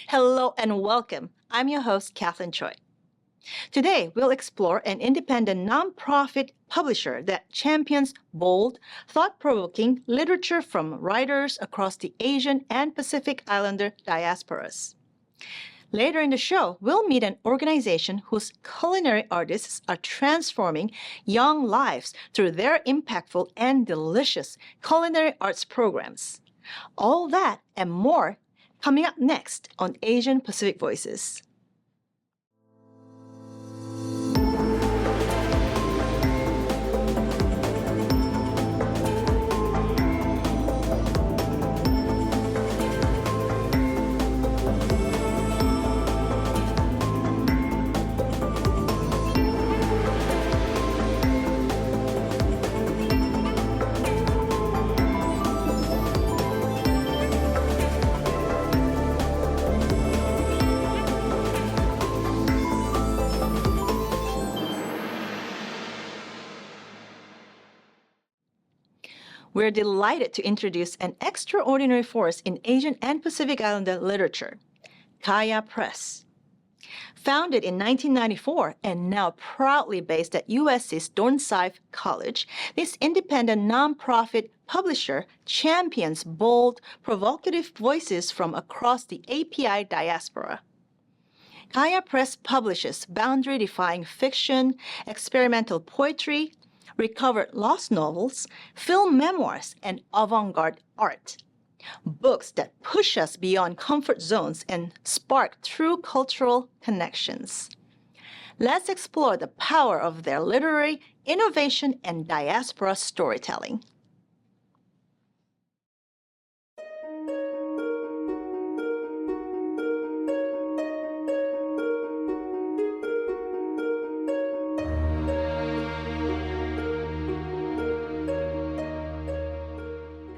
Hello and welcome. I'm your host, Kathleen Choi. Today, we'll explore an independent nonprofit publisher that champions bold, thought-provoking literature from writers across the Asian and Pacific Islander diasporas. Later in the show, we'll meet an organization whose culinary artists are transforming young lives through their impactful and delicious culinary arts programs. All that and more coming up next on Asian Pacific Voices. We're delighted to introduce an extraordinary force in Asian and Pacific Islander literature, Kaya Press. Founded in 1994 and now proudly based at USC's Dornsife College, this independent nonprofit publisher champions bold, provocative voices from across the API diaspora. Kaya Press publishes boundary-defying fiction, experimental poetry, recovered lost novels, film memoirs, and avant-garde art. Books that push us beyond comfort zones and spark true cultural connections. Let's explore the power of their literary innovation and diaspora storytelling.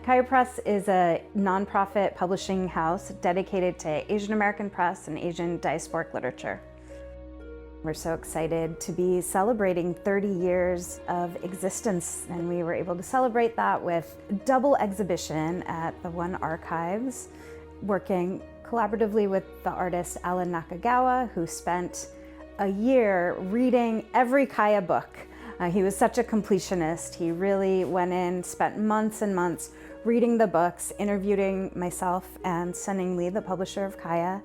Kaya Press is a nonprofit publishing house dedicated to Asian American press and Asian diasporic literature. We're so excited to be celebrating 30 years of existence, and we were able to celebrate that with a double exhibition at the One Archives, working collaboratively with the artist Alan Nakagawa, who spent a year reading every Kaya book. He was such a completionist. He really went in, spent months and months reading the books, interviewing myself and Sunning Lee, the publisher of Kaya,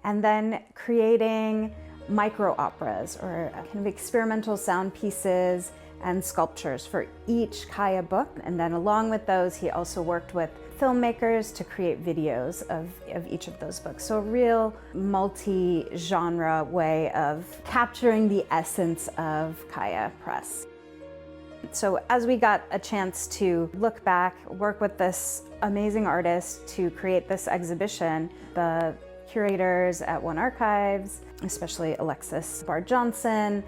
and then creating micro operas or kind of experimental sound pieces and sculptures for each Kaya book. And then along with those, he also worked with filmmakers to create videos of each of those books. So a real multi-genre way of capturing the essence of Kaya Press. So as we got a chance to look back, work with this amazing artist to create this exhibition, the curators at One Archives, especially Alexis Bard-Johnson,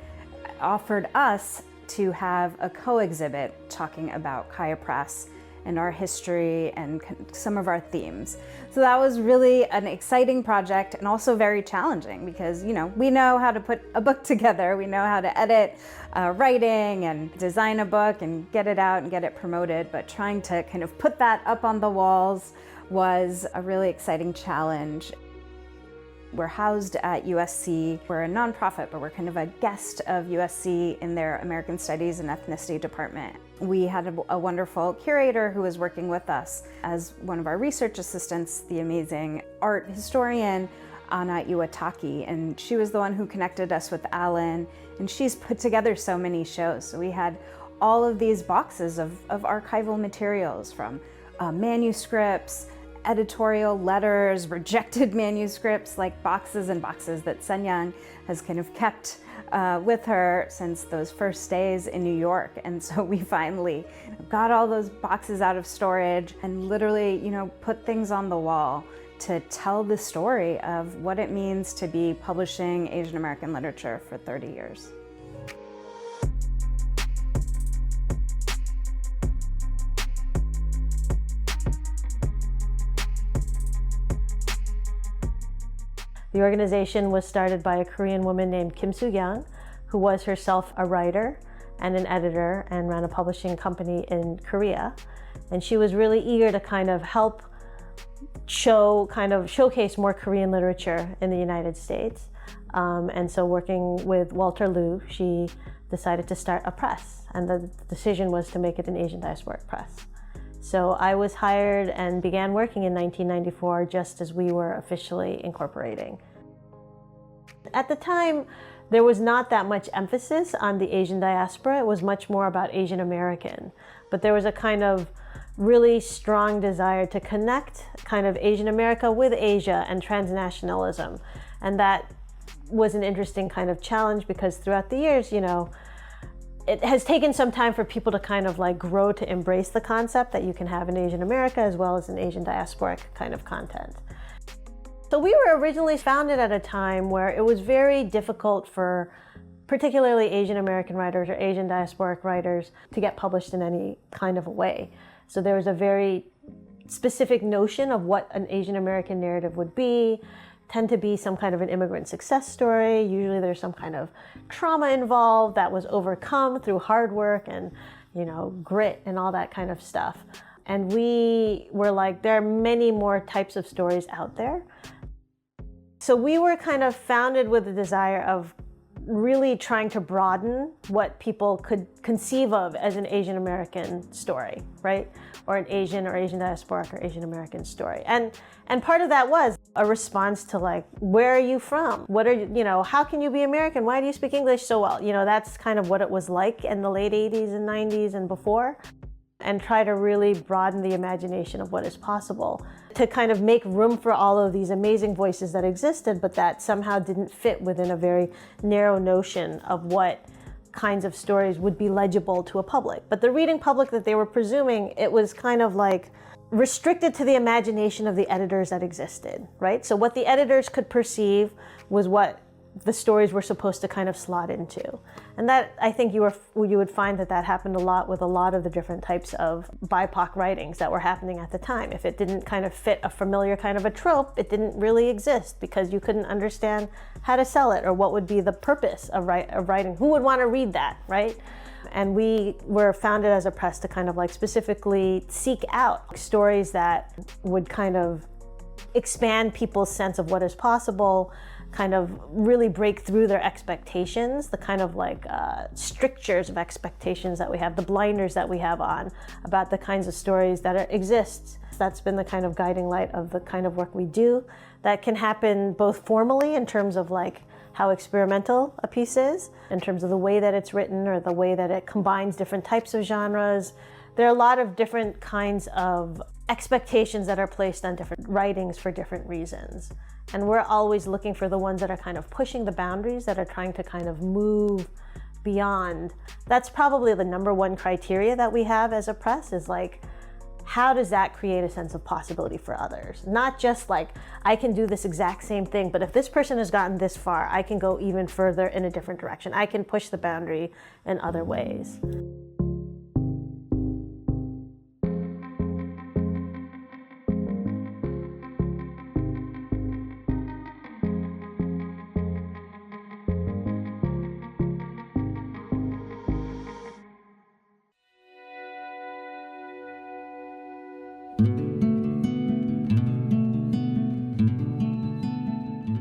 offered us to have a co-exhibit talking about Kaya Press and our history and some of our themes. So that was really an exciting project and also very challenging because, we know how to put a book together. We know how to edit writing and design a book and get it out and get it promoted, but trying to kind of put that up on the walls was a really exciting challenge. We're housed at USC. We're a nonprofit, but we're kind of a guest of USC in their American Studies and Ethnicity department. We had a wonderful curator who was working with us as one of our research assistants, the amazing art historian, Anna Iwataki, and she was the one who connected us with Alan, and she's put together so many shows. So we had all of these boxes of archival materials from manuscripts, editorial letters, rejected manuscripts, like boxes and boxes that Sun-Yang has kind of kept with her since those first days in New York. And so we finally got all those boxes out of storage and literally, put things on the wall to tell the story of what it means to be publishing Asian American literature for 30 years. The organization was started by a Korean woman named Kim Soo-young, who was herself a writer and an editor and ran a publishing company in Korea. And she was really eager to kind of help showcase more Korean literature in the United States. And so working with Walter Liu, she decided to start a press, and the decision was to make it an Asian diasporic press. So I was hired and began working in 1994, just as we were officially incorporating. At the time, there was not that much emphasis on the Asian diaspora. It was much more about Asian American. But there was a kind of really strong desire to connect kind of Asian America with Asia and transnationalism. And that was an interesting kind of challenge, because throughout the years, you know, it has taken some time for people to kind of like grow to embrace the concept that you can have an Asian America as well as an Asian diasporic kind of content. So we were originally founded at a time where it was very difficult for particularly Asian American writers or Asian diasporic writers to get published in any kind of a way. So there was a very specific notion of what an Asian American narrative would be, tend to be some kind of an immigrant success story. Usually there's some kind of trauma involved that was overcome through hard work and, you know, grit and all that kind of stuff. And we were like, there are many more types of stories out there. So we were kind of founded with the desire of really trying to broaden what people could conceive of as an Asian American story, right? Or an Asian or Asian diasporic or Asian American story. And part of that was a response to like, where are you from? What are you know, how can you be American? Why do you speak English so well? You know, that's kind of what it was like in the late 80s and 90s and before. And try to really broaden the imagination of what is possible, to kind of make room for all of these amazing voices that existed, but that somehow didn't fit within a very narrow notion of what kinds of stories would be legible to a public. But the reading public that they were presuming, it was kind of like restricted to the imagination of the editors that existed, right? So what the editors could perceive was what the stories were supposed to kind of slot into. And that, I think you would find that happened a lot with a lot of the different types of BIPOC writings that were happening at the time. If it didn't kind of fit a familiar kind of a trope, it didn't really exist because you couldn't understand how to sell it or what would be the purpose of writing. Who would want to read that, right? And we were founded as a press to kind of like specifically seek out stories that would kind of expand people's sense of what is possible, kind of really break through their expectations, the kind of like strictures of expectations that we have, the blinders that we have on about the kinds of stories that exist. That's been the kind of guiding light of the kind of work we do. That can happen both formally in terms of like how experimental a piece is, in terms of the way that it's written or the way that it combines different types of genres. There are a lot of different kinds of expectations that are placed on different writings for different reasons. And we're always looking for the ones that are kind of pushing the boundaries, that are trying to kind of move beyond. That's probably the number one criteria that we have as a press, is like, how does that create a sense of possibility for others? Not just like, I can do this exact same thing, but if this person has gotten this far, I can go even further in a different direction. I can push the boundary in other ways.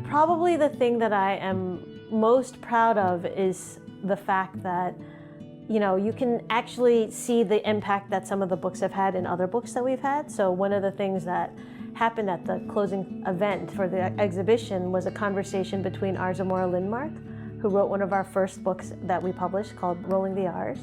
Probably the thing that I am most proud of is the fact that, you know, you can actually see the impact that some of the books have had in other books that we've had. So one of the things that happened at the closing event for the exhibition was a conversation between R. Zamora Lindmark, who wrote one of our first books that we published called Rolling the R's,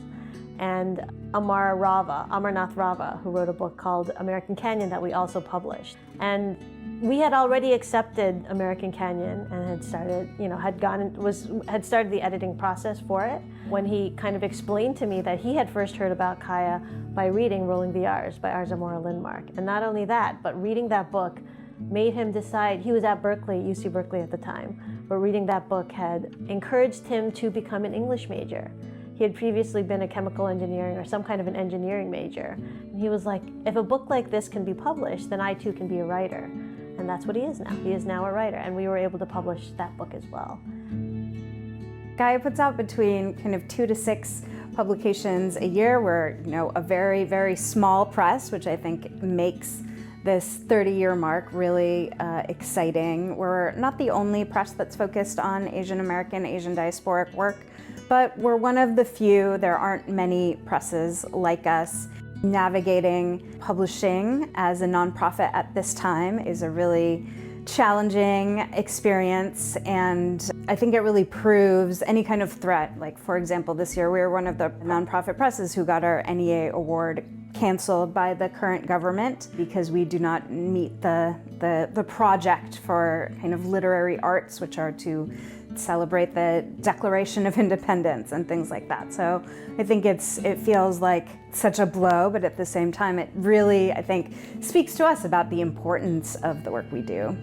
and Amarnath Rava, who wrote a book called American Canyon that we also published. And we had already accepted American Canyon and had started, you know, had started the editing process for it, when he kind of explained to me that he had first heard about Kaya by reading Rolling the R's by R. Zamora Lindmark. And not only that, but reading that book made him decide. He was at Berkeley, UC Berkeley at the time, but reading that book had encouraged him to become an English major. He had previously been a chemical engineering or some kind of an engineering major. And he was like, if a book like this can be published, then I too can be a writer. And that's what he is now. He is now a writer, and we were able to publish that book as well. Gaia puts out between kind of 2 to 6 publications a year. We're, you know, a very, very small press, which I think makes this 30-year mark really exciting. We're not the only press that's focused on Asian American, Asian diasporic work, but we're one of the few. There aren't many presses like us. Navigating publishing as a nonprofit at this time is a really challenging experience, and I think it really proves any kind of threat. Like, for example, this year we were one of the nonprofit presses who got our NEA award canceled by the current government because we do not meet the project for kind of literary arts, which are to celebrate the Declaration of Independence and things like that. So I think it feels like such a blow, but at the same time, it really, I think, speaks to us about the importance of the work we do.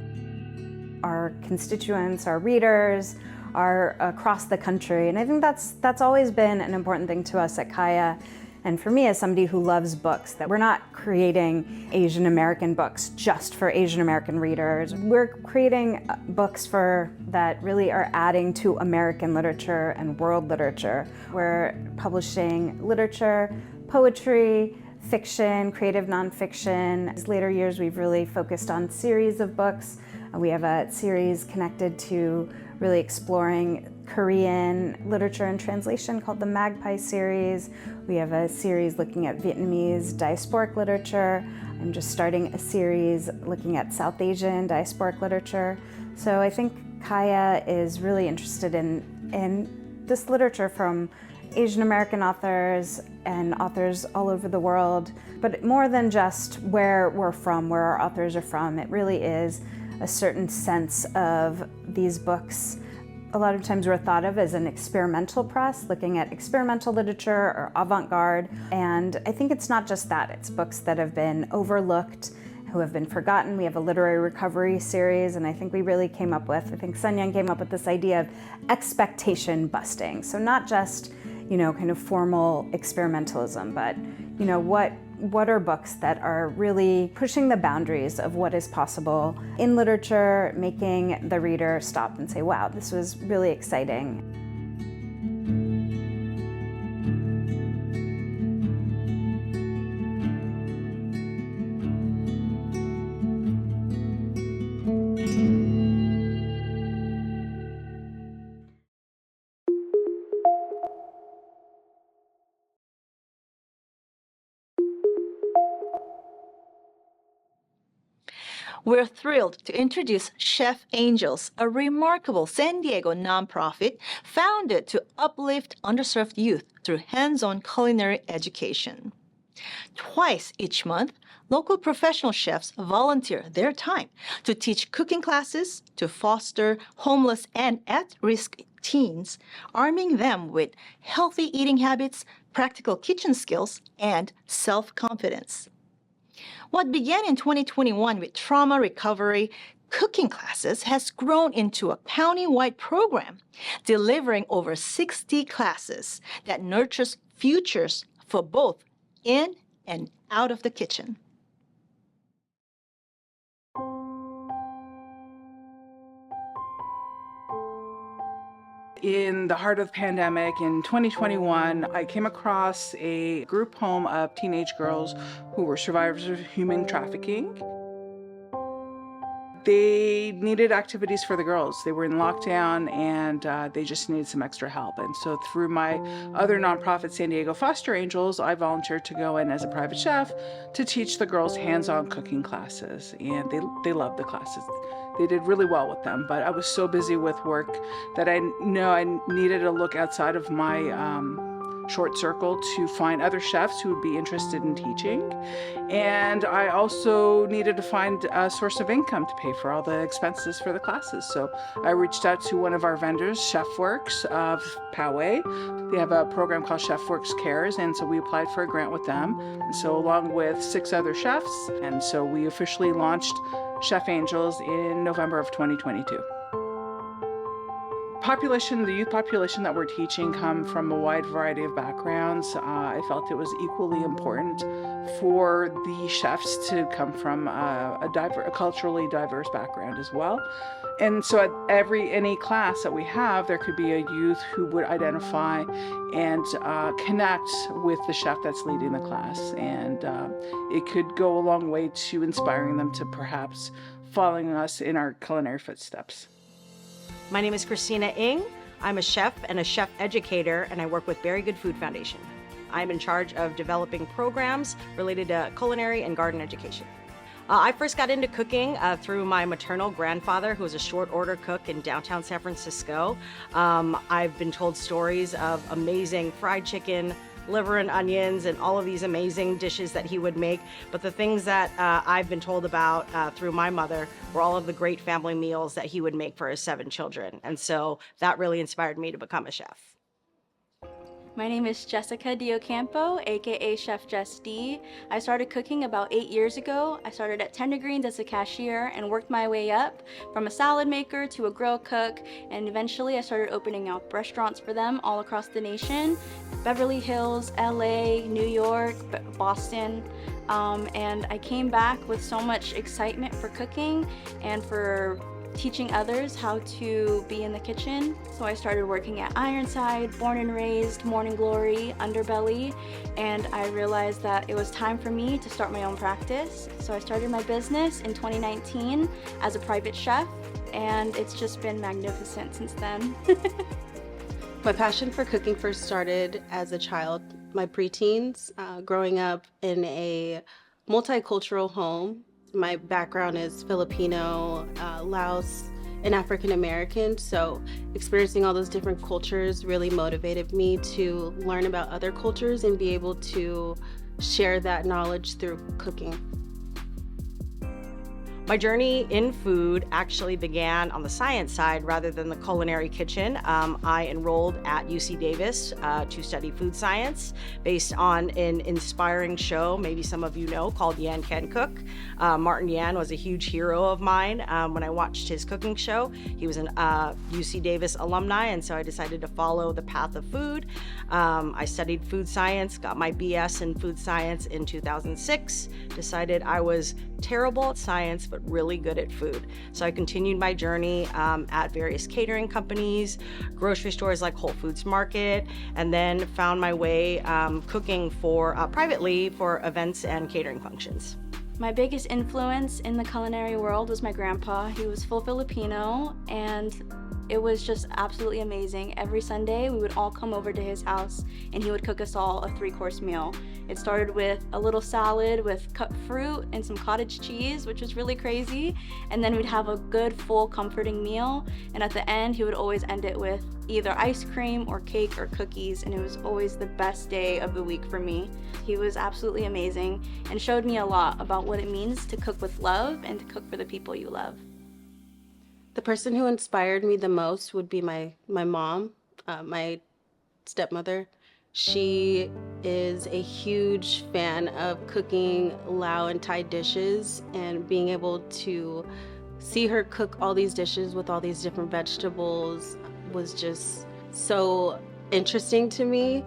Our constituents, our readers, are across the country, and I think that's always been an important thing to us at Kaya. And for me, as somebody who loves books, that we're not creating Asian American books just for Asian American readers. We're creating books that really are adding to American literature and world literature. We're publishing literature, poetry, fiction, creative nonfiction. In later years, we've really focused on series of books. We have a series connected to really exploring Korean literature and translation called the Magpie series. We have a series looking at Vietnamese diasporic literature. I'm just starting a series looking at South Asian diasporic literature. So I think Kaya is really interested in this literature from Asian American authors and authors all over the world. But more than just where we're from, where our authors are from, it really is a certain sense of these books. A lot of times we're thought of as an experimental press, looking at experimental literature or avant-garde. And I think it's not just that, it's books that have been overlooked, who have been forgotten. We have a literary recovery series, and I think we really came up with, I think Sun Young came up with this idea of expectation busting. So not just, kind of formal experimentalism, but, what are books that are really pushing the boundaries of what is possible in literature, making the reader stop and say, wow, this was really exciting. We're thrilled to introduce Chef Angels, a remarkable San Diego nonprofit founded to uplift underserved youth through hands-on culinary education. Twice each month, local professional chefs volunteer their time to teach cooking classes to foster homeless and at-risk teens, arming them with healthy eating habits, practical kitchen skills, and self-confidence. What began in 2021 with trauma recovery cooking classes has grown into a county-wide program, delivering over 60 classes that nurtures futures for both in and out of the kitchen. In the heart of the pandemic in 2021, I came across a group home of teenage girls who were survivors of human trafficking. They needed activities for the girls. They were in lockdown and they just needed some extra help. And so through my other nonprofit, San Diego Foster Angels, I volunteered to go in as a private chef to teach the girls hands-on cooking classes. And they loved the classes. They did really well with them, but I was so busy with work that I needed to look outside of my short circle to find other chefs who would be interested in teaching. And I also needed to find a source of income to pay for all the expenses for the classes. So I reached out to one of our vendors, ChefWorks of Poway. They have a program called ChefWorks Cares, and so we applied for a grant with them. And so along with 6 other chefs, and so we officially launched Chef Angels in November of 2022. the youth population that we're teaching come from a wide variety of backgrounds. I felt it was equally important for the chefs to come from a culturally diverse background as well. And so at any class that we have, there could be a youth who would identify and connect with the chef that's leading the class. And it could go a long way to inspiring them to perhaps following us in our culinary footsteps. My name is Christina Ng. I'm a chef and a chef educator, and I work with Very Good Food Foundation. I'm in charge of developing programs related to culinary and garden education. I first got into cooking through my maternal grandfather, who was a short order cook in downtown San Francisco. I've been told stories of amazing fried chicken, liver and onions, and all of these amazing dishes that he would make. But the things that I've been told about through my mother were all of the great family meals that he would make for his 7 children. And so that really inspired me to become a chef. My name is Jessica Diocampo, aka Chef Jess D. I started cooking about 8 years ago. I started at Tender Greens as a cashier and worked my way up from a salad maker to a grill cook, and eventually I started opening up restaurants for them all across the nation. Beverly Hills, LA, New York, Boston. And I came back with so much excitement for cooking and for teaching others how to be in the kitchen. So I started working at Ironside, Born and Raised, Morning Glory, Underbelly, and I realized that it was time for me to start my own practice. So I started my business in 2019 as a private chef, and it's just been magnificent since then. My passion for cooking first started as a child, my preteens, growing up in a multicultural home. My background is Filipino, Laos, and African American, so experiencing all those different cultures really motivated me to learn about other cultures and be able to share that knowledge through cooking. My journey in food actually began on the science side rather than the culinary kitchen. I enrolled at UC Davis to study food science based on an inspiring show, maybe some of you know, called Yan Can Cook. Martin Yan was a huge hero of mine when I watched his cooking show. He was an UC Davis alumni, and so I decided to follow the path of food. I studied food science, got my BS in food science in 2006, decided I was terrible at science but really good at food. So I continued my journey at various catering companies, grocery stores like Whole Foods Market, and then found my way cooking for privately for events and catering functions. My biggest influence in the culinary world was my grandpa. He was full Filipino, and it was just absolutely amazing. Every Sunday, we would all come over to his house, and he would cook us all a 3-course meal. It started with a little salad with cut fruit and some cottage cheese, which was really crazy. And then we'd have a good, full, comforting meal. And at the end, he would always end it with either ice cream or cake or cookies. And it was always the best day of the week for me. He was absolutely amazing and showed me a lot about what it means to cook with love and to cook for the people you love. The person who inspired me the most would be my mom, my stepmother. She is a huge fan of cooking Lao and Thai dishes, and being able to see her cook all these dishes with all these different vegetables was just so interesting to me.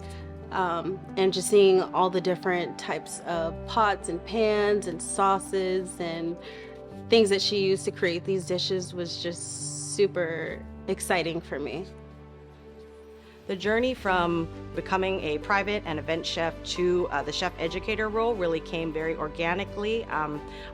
And just seeing all the different types of pots and pans and sauces and things that she used to create these dishes was just super exciting for me. The journey from becoming a private and event chef to the chef educator role really came very organically.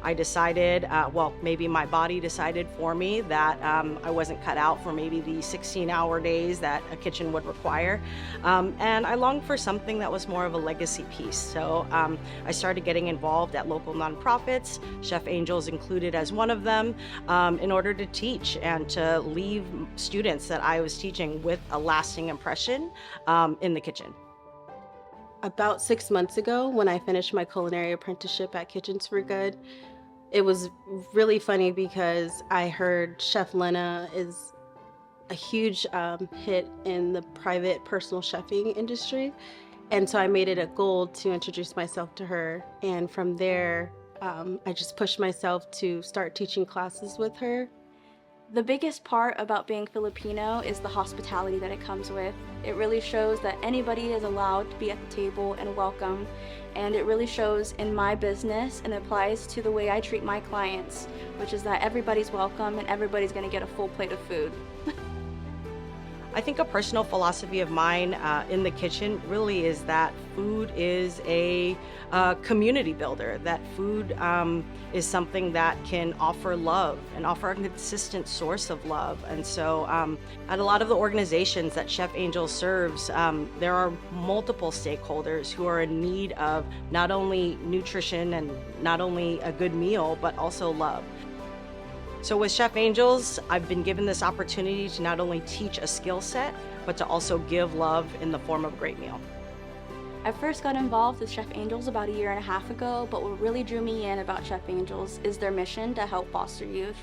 I decided, well, maybe my body decided for me that I wasn't cut out for maybe the 16-hour days that a kitchen would require. And I longed for something that was more of a legacy piece. So I started getting involved at local nonprofits, Chef Angels included as one of them, in order to teach and to leave students that I was teaching with a lasting impression in the kitchen. About 6 months ago, when I finished my culinary apprenticeship at Kitchens for Good, it was really funny because I heard Chef Lena is a huge hit in the private personal chefing industry. And so I made it a goal to introduce myself to her. And from there, I just pushed myself to start teaching classes with her. The biggest part about being Filipino is the hospitality that it comes with. It really shows that anybody is allowed to be at the table and welcome, and it really shows in my business and applies to the way I treat my clients, which is that everybody's welcome and everybody's going to get a full plate of food. I think a personal philosophy of mine in the kitchen really is that food is a community builder, that food is something that can offer love and offer a consistent source of love. And so at a lot of the organizations that Chef Angel serves, there are multiple stakeholders who are in need of not only nutrition and not only a good meal, but also love. So with Chef Angels, I've been given this opportunity to not only teach a skill set, but to also give love in the form of a great meal. I first got involved with Chef Angels about 1.5 years ago, but what really drew me in about Chef Angels is their mission to help foster youth,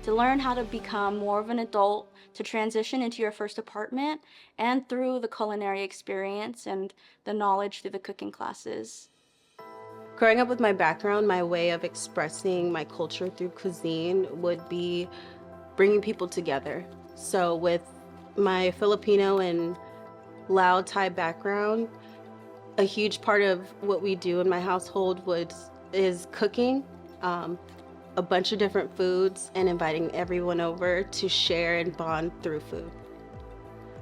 to learn how to become more of an adult, to transition into your first apartment, and through the culinary experience and the knowledge through the cooking classes. Growing up with my background, my way of expressing my culture through cuisine would be bringing people together. So with my Filipino and Lao Thai background, a huge part of what we do in my household is cooking a bunch of different foods and inviting everyone over to share and bond through food.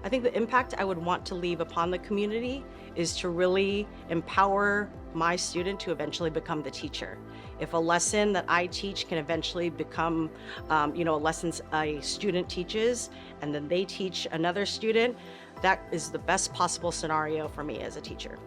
I think the impact I would want to leave upon the community is to really empower my student to eventually become the teacher. If a lesson that I teach can eventually become, lessons a student teaches, and then they teach another student, that is the best possible scenario for me as a teacher.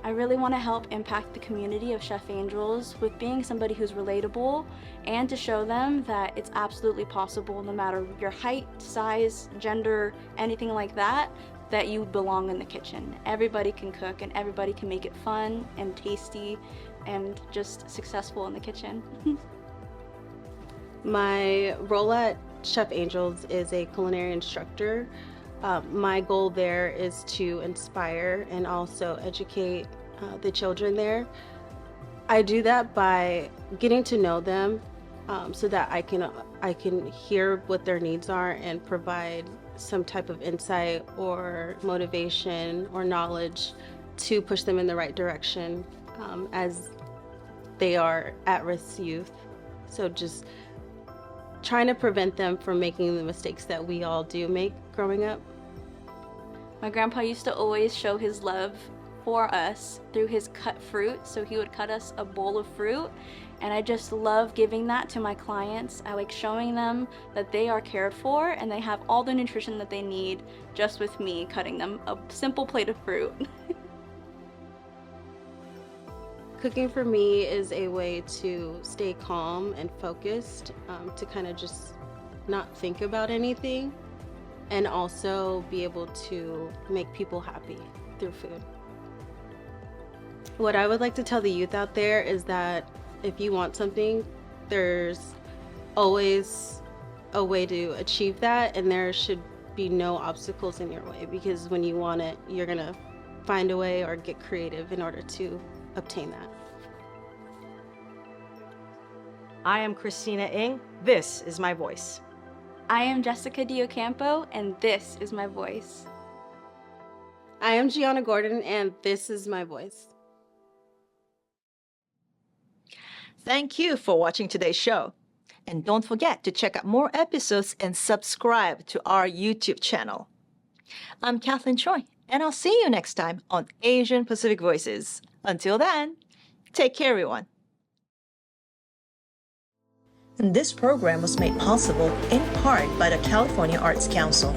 I really want to help impact the community of Chef Angels with being somebody who's relatable and to show them that it's absolutely possible, no matter your height, size, gender, anything like that, that you belong in the kitchen. Everybody can cook and everybody can make it fun and tasty and just successful in the kitchen. My role at Chef Angels is a culinary instructor. My goal there is to inspire and also educate the children there. I do that by getting to know them so that I can hear what their needs are and provide some type of insight or motivation or knowledge to push them in the right direction as they are at-risk youth. So just trying to prevent them from making the mistakes that we all do make growing up. My grandpa used to always show his love for us through his cut fruit. So he would cut us a bowl of fruit, and I just love giving that to my clients. I like showing them that they are cared for and they have all the nutrition that they need just with me cutting them a simple plate of fruit. Cooking for me is a way to stay calm and focused, to kind of just not think about anything, and also be able to make people happy through food. What I would like to tell the youth out there is that if you want something, there's always a way to achieve that, and there should be no obstacles in your way, because when you want it, you're gonna find a way or get creative in order to obtain that. I am Christina Ng. This is my voice. I am Jessica Diocampo, and this is my voice. I am Gianna Gordon, and this is my voice. Thank you for watching today's show. And don't forget to check out more episodes and subscribe to our YouTube channel. I'm Kathleen Choi, and I'll see you next time on Asian Pacific Voices. Until then, take care, everyone. This program was made possible in part by the California Arts Council.